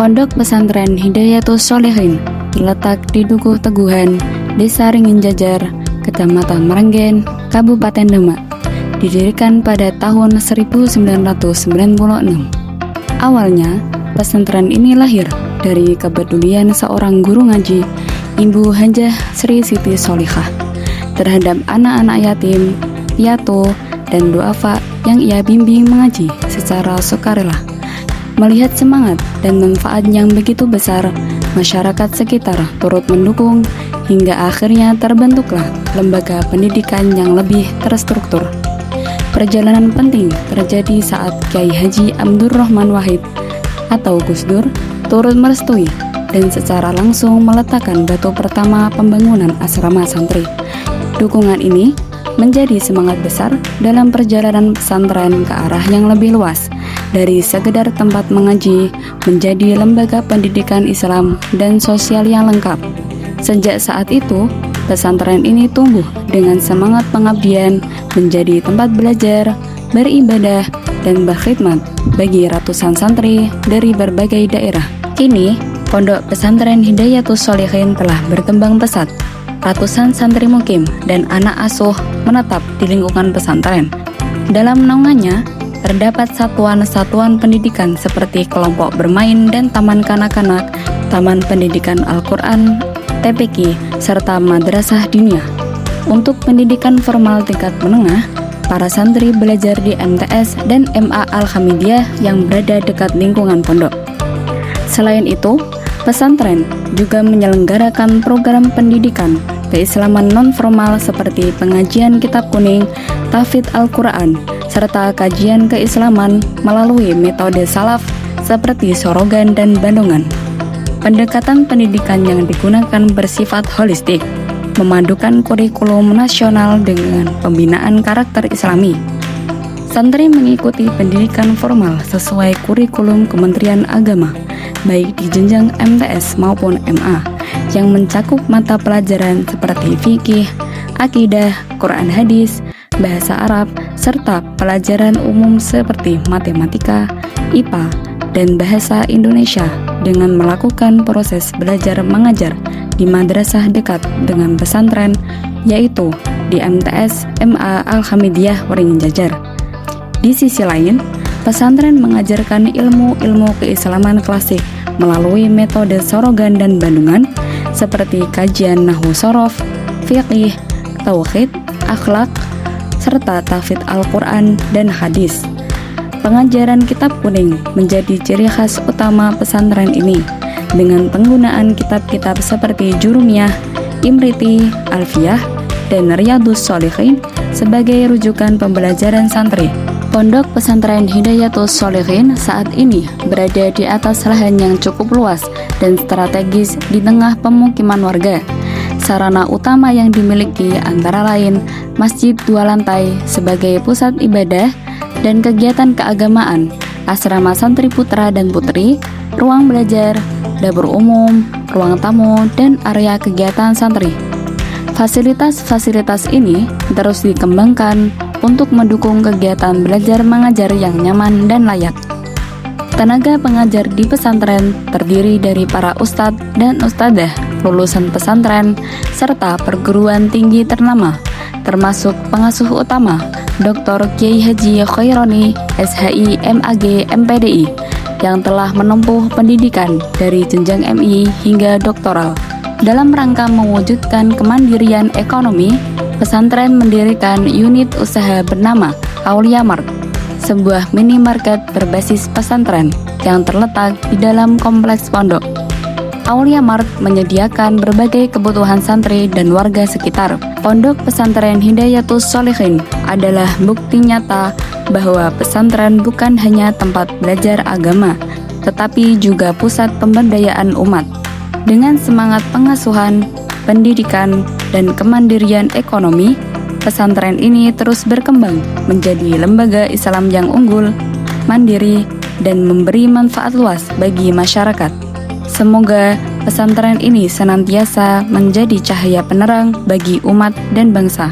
Pondok Pesantren Hidayatus Sholihin terletak di Dukuh Teguhan, Desa Ringin Jajar, Kecamatan Merenggen, Kabupaten Demak. Didirikan pada tahun 1996. Awalnya, pesantren ini lahir dari kepedulian seorang guru ngaji, Ibu Hajah Sri Siti Sholihah, terhadap anak-anak yatim, piatu, dan duafa yang ia bimbing mengaji secara sukarela. Melihat semangat dan manfaat yang begitu besar, masyarakat sekitar turut mendukung hingga akhirnya terbentuklah lembaga pendidikan yang lebih terstruktur. Perjalanan penting terjadi saat Kiai Haji Abdurrahman Wahid atau Gus Dur turut merestui dan secara langsung meletakkan batu pertama pembangunan asrama santri. Dukungan ini menjadi semangat besar dalam perjalanan pesantren ke arah yang lebih luas, dari sekedar tempat mengaji menjadi lembaga pendidikan Islam dan sosial yang lengkap. Sejak saat itu, pesantren ini tumbuh dengan semangat pengabdian menjadi tempat belajar, beribadah, dan berkhidmat bagi ratusan santri dari berbagai daerah. Kini, Pondok Pesantren Hidayatus Sholihin telah berkembang pesat. Ratusan santri mukim dan anak asuh menetap di lingkungan pesantren. Dalam naungannya, terdapat satuan-satuan pendidikan seperti kelompok bermain dan taman kanak-kanak, taman pendidikan Al-Quran, TPQ, serta madrasah diniyah. Untuk pendidikan formal tingkat menengah, para santri belajar di MTS dan MA Al-Hamidiyah yang berada dekat lingkungan pondok. Selain itu, pesantren juga menyelenggarakan program pendidikan keislaman non-formal seperti pengajian kitab kuning, tahfidz Al-Quran, serta kajian keislaman melalui metode salaf seperti sorogan dan bandungan. Pendekatan pendidikan yang digunakan bersifat holistik, memadukan kurikulum nasional dengan pembinaan karakter Islami. Santri mengikuti pendidikan formal sesuai kurikulum Kementerian Agama, baik di jenjang MTS maupun MA, yang mencakup mata pelajaran seperti fikih, akidah, Quran hadis, bahasa Arab, serta pelajaran umum seperti matematika, IPA, dan bahasa Indonesia dengan melakukan proses belajar mengajar di madrasah dekat dengan pesantren, yaitu di MTS MA Al-Hamidiyah Waringin Jajar. Di sisi lain, pesantren mengajarkan ilmu-ilmu keislaman klasik melalui metode sorogan dan bandungan seperti kajian nahwu sorof, fiqih, tauhid, akhlak, serta tahfidz Al-Quran dan hadis. Pengajaran kitab kuning menjadi ciri khas utama pesantren ini dengan penggunaan kitab-kitab seperti Jurumiyah, Imriti, Alfiyah, dan Riyadhus Sholihin sebagai rujukan pembelajaran santri. Pondok Pesantren Hidayatus Sholihin saat ini berada di atas lahan yang cukup luas dan strategis di tengah pemukiman warga. Sarana utama yang dimiliki antara lain masjid 2 lantai sebagai pusat ibadah dan kegiatan keagamaan, asrama santri putra dan putri, ruang belajar, dapur umum, ruang tamu, dan area kegiatan santri. Fasilitas-fasilitas ini terus dikembangkan untuk mendukung kegiatan belajar mengajar yang nyaman dan layak. Tenaga pengajar di pesantren terdiri dari para ustadz dan ustadzah lulusan pesantren serta perguruan tinggi ternama, termasuk pengasuh utama Dr. Kiai Haji Khaironi, SHI MAG MPDI, yang telah menempuh pendidikan dari jenjang MI hingga doktoral. Dalam rangka mewujudkan kemandirian ekonomi, pesantren mendirikan unit usaha bernama Aulia Mart, sebuah minimarket berbasis pesantren yang terletak di dalam kompleks pondok. Aulia Mart menyediakan berbagai kebutuhan santri dan warga sekitar. Pondok Pesantren Hidayatus Sholihin adalah bukti nyata bahwa pesantren bukan hanya tempat belajar agama, tetapi juga pusat pemberdayaan umat. Dengan semangat pengasuhan, pendidikan, dan kemandirian ekonomi, pesantren ini terus berkembang menjadi lembaga Islam yang unggul, mandiri, dan memberi manfaat luas bagi masyarakat. Semoga pesantren ini senantiasa menjadi cahaya penerang bagi umat dan bangsa.